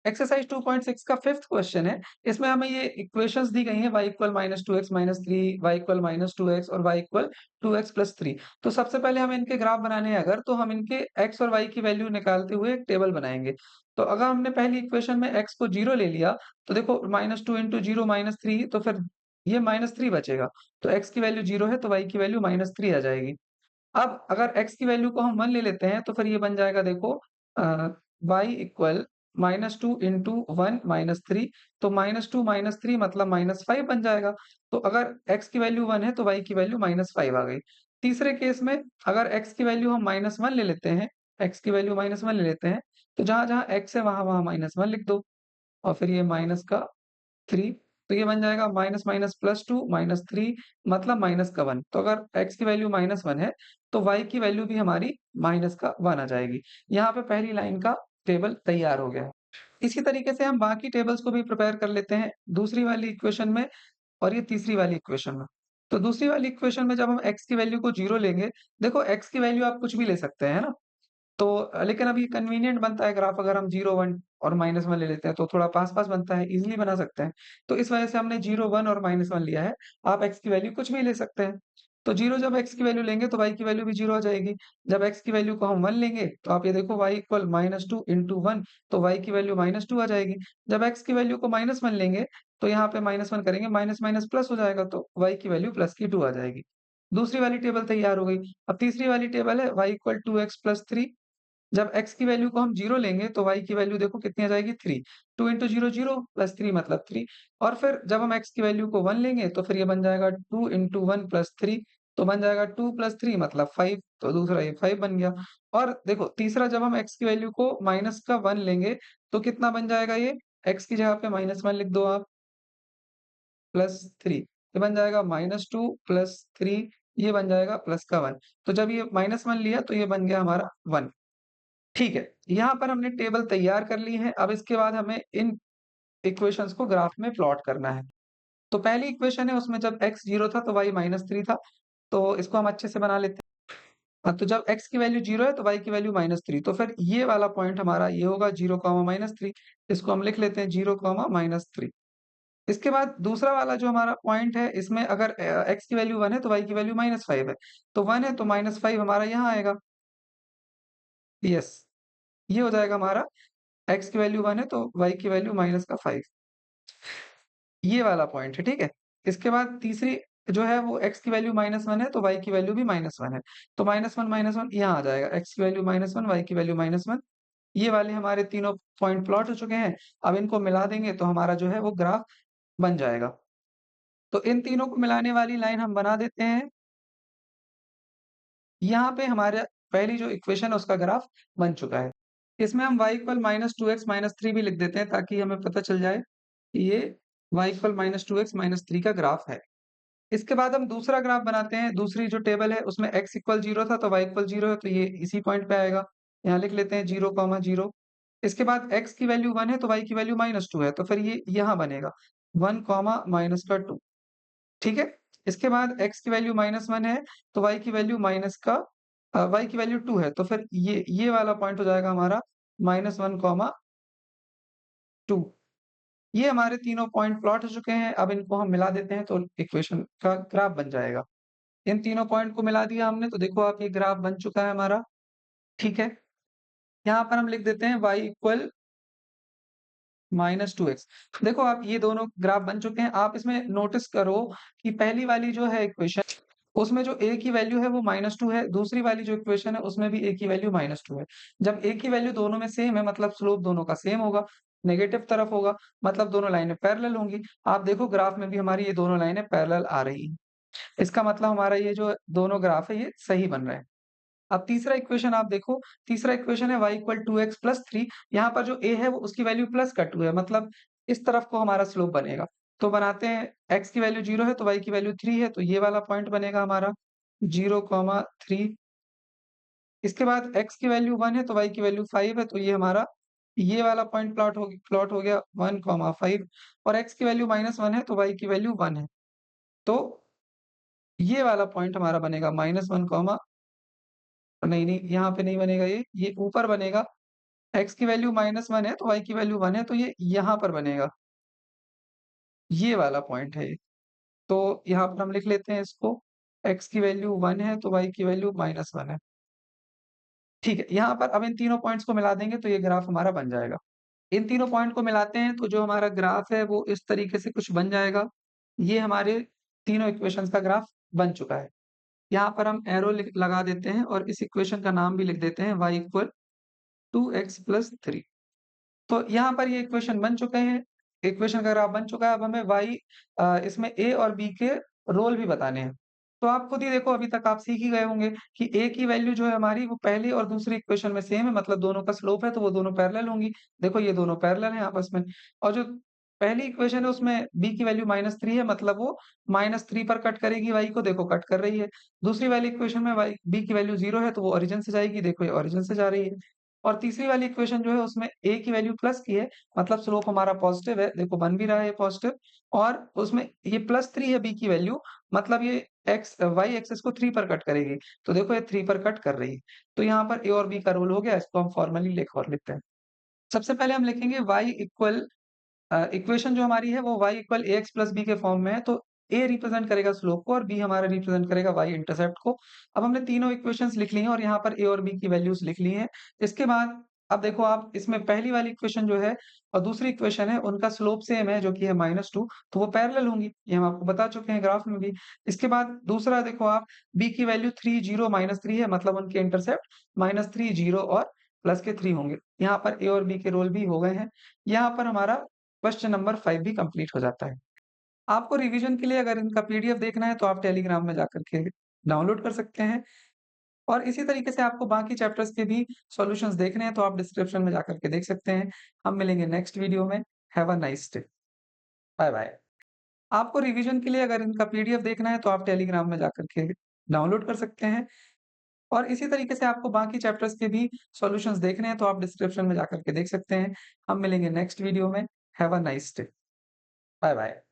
Exercise 2.6 का fifth question है। इसमें हमें ये इक्वेशंस दी गई हैं y equal -2x -3, y equal -2x और y इक्वल 2x प्लस 3। तो सबसे पहले हमें इनके ग्राफ बनाने हैं अगर, तो हम इनके x और y की वैल्यू निकालते हुए एक टेबल बनाएंगे। तो अगर हमने पहली इक्वेशन में x को 0 ले लिया, तो देखो -2 इंटू 0 -3, तो फिर ये -3 बचेगा। तो x की वैल्यू 0 है, तो y की वैल्यू -3 आ जाएगी। अब अगर x की वैल्यू को हम 1 ले लेते हैं, तो फिर ये बन जाएगा देखो y इक्वल -2 इंटू 1 -3, तो -2 -3 मतलब -5 बन जाएगा। तो अगर x की वैल्यू 1 है, तो y की वैल्यू -5 आ गई। तीसरे केस में अगर x की वैल्यू हम -1 ले लेते हैं, x की वैल्यू -1 ले लेते हैं, तो जहाँ-जहाँ x है वहाँ-वहाँ -1 लिख दो और फिर ये माइनस का 3, तो ये बन जाएगा माइनस माइनस +2 -3 मतलब माइनस का 1। तो अगर x की वैल्यू -1 है, तो y की वैल्यू भी हमारी माइनस का 1 आ जाएगी। यहाँ पे पहली लाइन का टेबल तैयार हो गया है। इसी तरीके से हम बाकी टेबल्स को भी प्रिपेयर कर लेते हैं, दूसरी वाली इक्वेशन में और ये तीसरी वाली इक्वेशन में। तो दूसरी वाली इक्वेशन में जब हम x की वैल्यू को 0 लेंगे, देखो x की वैल्यू आप कुछ भी ले सकते हैं, है ना? तो लेकिन अब ये कन्वीनिएंट बनता है ग्राफ, अगर हम 0, 1 और -1 ले लेते हैं, तो थोड़ा पास-पास बनता है, ईज़िली बना सकते हैं। तो इस वजह से हमने 0, 1 और -1 लिया है। आप x की वैल्यू कुछ भी ले सकते हैं। तो 0 जब x की वैल्यू लेंगे, तो y की वैल्यू भी 0 आ जाएगी। जब x की वैल्यू को हम 1 लेंगे, तो आप ये देखो y इक्वल -2 इंटू 1, तो y की वैल्यू -2 आ जाएगी। जब x की वैल्यू को -1 लेंगे, तो यहाँ पे -1 करेंगे, माइनस माइनस प्लस हो जाएगा, तो y की वैल्यू प्लस की 2 आ जाएगी। दूसरी वाली टेबल तैयार हो गई। अब तीसरी वाली टेबल है y इक्वल 2x प्लस 3। जब x की वैल्यू को हम 0 लेंगे, तो y की वैल्यू देखो कितनी आ जाएगी 3। 2 इंटू 0 0 प्लस 3 मतलब 3 और फिर जब हम x की वैल्यू को 1 लेंगे, तो फिर ये बन जाएगा 2 इंटू 1 प्लस 3, तो बन जाएगा 2 प्लस 3 मतलब 5, तो दूसरा ये 5 बन गया। और देखो तीसरा जब हम x की वैल्यू को माइनस का 1 लेंगे, तो कितना बन जाएगा ये? x की जगह पे -1 लिख दो आप, प्लस 3, ये बन जाएगा -2 प्लस 3, ये बन जाएगा प्लस का 1। तो जब ये -1 लिया, तो ये बन गया हमारा 1। ठीक है, यहाँ पर हमने टेबल तैयार कर ली है, अब इसके बाद हमें इन इक्वेशंस को ग्राफ में प्लॉट करना है। तो पहली इक्वेशन है उसमें जब x 0 था तो y -3 था, तो इसको हम अच्छे से बना लेते हैं। तो जब x की वैल्यू 0 है तो y की वैल्यू -3, तो फिर ये वाला पॉइंट हमारा ये होगा 0, -3, इसको हम लिख लेते हैं 0, -3। इसके बाद दूसरा वाला जो हमारा पॉइंट है, इसमें अगर x की वैल्यू 1 है तो y की वैल्यू -5 है। तो 1 है तो -5 हमारा यहाँ आएगा। यस, ये हो जाएगा हमारा x की वैल्यू 1 है तो y की वैल्यू माइनस का 5, ये वाला पॉइंट है, ठीक है? इसके बाद तीसरी जो है वो x की वैल्यू -1 है तो y की वैल्यू भी -1 है। तो -1 यहाँ आ जाएगा, x की वैल्यू -1, y की वैल्यू -1, ये वाले हमारे तीनों पॉइंट प्लॉट हो चुके हैं। अब इनको मिला देंगे तो हमारा जो है वो ग्राफ बन जाएगा। तो इन तीनों को मिलाने वाली लाइन हम बना देते हैं। यहाँ पे हमारा पहली जो इक्वेशन है उसका ग्राफ बन चुका है। इसमें हम y इक्वल -2x -3 भी लिख देते हैं ताकि हमें पता चल जाए कि ये y इक्वल -2x -3 का ग्राफ है। इसके बाद हम दूसरा ग्राफ बनाते हैं, दूसरी जो टेबल है उसमें x इक्वल 0 था तो y इक्वल 0 है तो ये इसी पॉइंट पे आएगा। यहाँ लिख लेते हैं 0, 0। इसके बाद x की वैल्यू 1 है तो y की वैल्यू -2 है तो फिर ये यहाँ बनेगा 1, माइनस का 2, ठीक है? इसके बाद x की वैल्यू -1 है तो y की वैल्यू y की वैल्यू 2 है तो फिर ये वाला पॉइंट हो जाएगा हमारा -1, 2। ये हमारे तीनों पॉइंट प्लॉट हो चुके हैं, अब इनको हम मिला देते हैं तो इक्वेशन का ग्राफ बन जाएगा। इन तीनों पॉइंट को मिला दिया हमने तो देखो आप ये ग्राफ बन चुका है हमारा, ठीक है? यहाँ पर हम लिख देते हैं y इक्वल -2x। देखो आप ये दोनों ग्राफ बन चुके हैं, आप इसमें नोटिस करो कि पहली वाली जो है इक्वेशन, उसमें जो a की वैल्यू है वो -2 है, दूसरी वाली जो इक्वेशन है उसमें भी a की वैल्यू -2 है। जब a की वैल्यू दोनों में सेम है मतलब स्लोप दोनों का सेम होगा, नेगेटिव तरफ होगा, मतलब दोनों लाइनें पैरेलल होंगी। आप देखो ग्राफ में भी हमारी ये दोनों लाइनें पैरेलल आ रही हैं। इसका मतलब हमारा ये जो दोनों ग्राफ है ये सही बन रहे हैं। अब तीसरा इक्वेशन आप देखो, तीसरा इक्वेशन है y इक्वल 2x प्लस 3, यहाँ पर जो a है वो उसकी वैल्यू प्लस का 2 है, मतलब इस तरफ को हमारा स्लोप बनेगा। तो बनाते हैं, x की वैल्यू 0 है तो y की वैल्यू 3 है, तो ये वाला पॉइंट बनेगा हमारा 0, 3। इसके बाद x की वैल्यू 1 है तो y की वैल्यू 5 है, तो ये हमारा ये वाला पॉइंट प्लॉट हो गया 1, 5 और x की वैल्यू -1 है तो y की वैल्यू 1 है। तो ये वाला पॉइंट हमारा बनेगा -1, नहीं, नहीं, यहाँ पे नहीं बनेगा ये ऊपर बनेगा x की वैल्यू -1 है, तो y की वैल्यू 1 है, तो ये यहाँ पर बनेगा। ये वाला पॉइंट है ये। तो यहाँ पर हम लिख लेते हैं इसको, x की वैल्यू 1 है, तो y की वैल्यू -1 है। ठीक है, यहाँ पर अब इन तीनों पॉइंट्स को मिला देंगे, तो ये ग्राफ हमारा बन जाएगा। इन तीनों पॉइंट को मिलाते हैं, तो जो हमारा ग्राफ है, वो इस तरीके से कुछ बन जाएगा। ये हमारे तीनों इक्वेशंस का ग्राफ बन चुका है। यहाँ पर हम एरो लिख लगा देते हैं और इस इक्वेशन का नाम भी लिख देते हैं y इक्वल 2x प्लस 3। तो यहाँ पर ये इक्वेशन बन चुके हैं, इक्वेशन का ग्राफ बन चुका है। अब हमें इसमें a और b के रोल भी बताने हैं। तो आप खुद ही देखो, अभी तक आप सीख ही गए होंगे कि a की वैल्यू जो है हमारी, वो पहली और दूसरी इक्वेशन में सेम है, मतलब दोनों का स्लोप है, तो वो दोनों पैरेलल होंगी। देखो ये दोनों पैरेलल हैं आपस में। और जो पहली इक्वेशन है उसमें b की वैल्यू -3 है, मतलब वो -3 पर कट करेगी y को, देखो कट कर रही है। दूसरी वाली इक्वेशन में b की वैल्यू 0 है, तो वो ओरिजिन से जाएगी, देखो ये ओरिजिन से जा रही है। और तीसरी वाली इक्वेशन जो है उसमें a की वैल्यू प्लस की है, मतलब स्लोप हमारा पॉजिटिव है, देखो बन भी रहा है पॉजिटिव। और उसमें ये +3 है b की वैल्यू, मतलब ये y एक्सिस को 3 पर कट करेगी। तो देखो ये 3 पर कट कर रही है। तो यहाँ पर a और b का रोल हो गया, इसको हम फॉर्मली लिख और लिखते हैं। सबसे पहले हम लिखेंगे y इक्वल इक्वेशन जो हमारी है वो y equal ax plus b के फॉर्म में है, तो a रिप्रेजेंट करेगा स्लोप को और b हमारा रिप्रेजेंट करेगा y इंटरसेप्ट को। अब हमने तीनों इक्वेशंस लिख ली हैं और यहाँ पर a और b की वैल्यूज लिख ली हैं। इसके बाद अब देखो, आप इसमें पहली वाली इक्वेशन जो है और दूसरी इक्वेशन है, उनका स्लोप सेम है, जो कि है -2, तो वो पैरेलल होंगी, ये हम आपको बता चुके हैं ग्राफ में भी। इसके बाद दूसरा देखो आप, b की वैल्यू 3 0 -3 है, मतलब उनके इंटरसेप्ट -3 0 और प्लस के 3 होंगे। यहाँ पर a और b के रोल भी हो गए हैं। यहाँ पर हमारा क्वेश्चन नंबर 5 भी कंप्लीट हो जाता है। आपको रिवीजन के लिए अगर इनका पीडीएफ देखना है, तो आप टेलीग्राम में जाकर के डाउनलोड कर सकते हैं। और इसी तरीके से आपको बाकी चैप्टर्स के भी सॉल्यूशंस देखने हैं, तो आप डिस्क्रिप्शन में जाकर के देख सकते हैं। हम मिलेंगे नेक्स्ट वीडियो में। Have a nice day. Bye bye. आपको रिवीजन के लिए अगर इनका पीडीएफ देखना है, तो आप टेलीग्राम में जाकर के डाउनलोड कर सकते हैं। और इसी तरीके से आपको बाकी चैप्टर्स के भी सॉल्यूशंस देखने हैं, तो आप डिस्क्रिप्शन में जाकर के देख सकते हैं। हम मिलेंगे नेक्स्ट वीडियो में। Have a nice day. Bye bye.